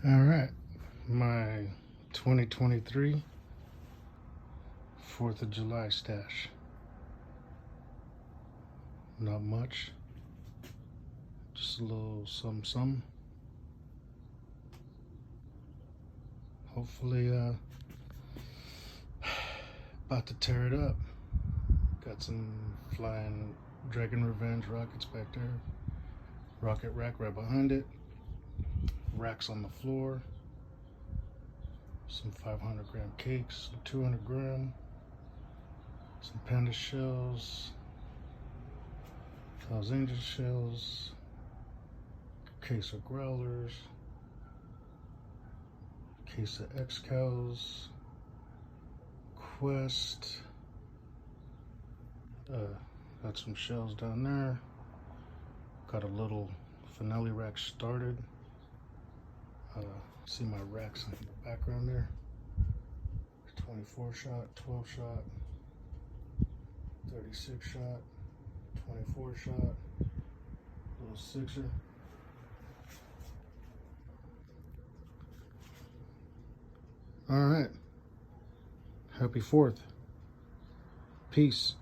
All right, my 2023 4th of July stash. Not much, just a little something. Hopefully, about to tear it up. Got some flying Dragon Revenge rockets back there. Rocket rack right behind it. Racks on the floor. Some 500-gram cakes, some 200-gram. Some panda shells. Hells Angel shells. Case of growlers. Case of X-Cows. Quest. Got some shells down there. Got a little finale rack started. See my racks in the background there. 24 shot, 12 shot, 36 shot, 24 shot, little sixer. All right. Happy 4th. Peace.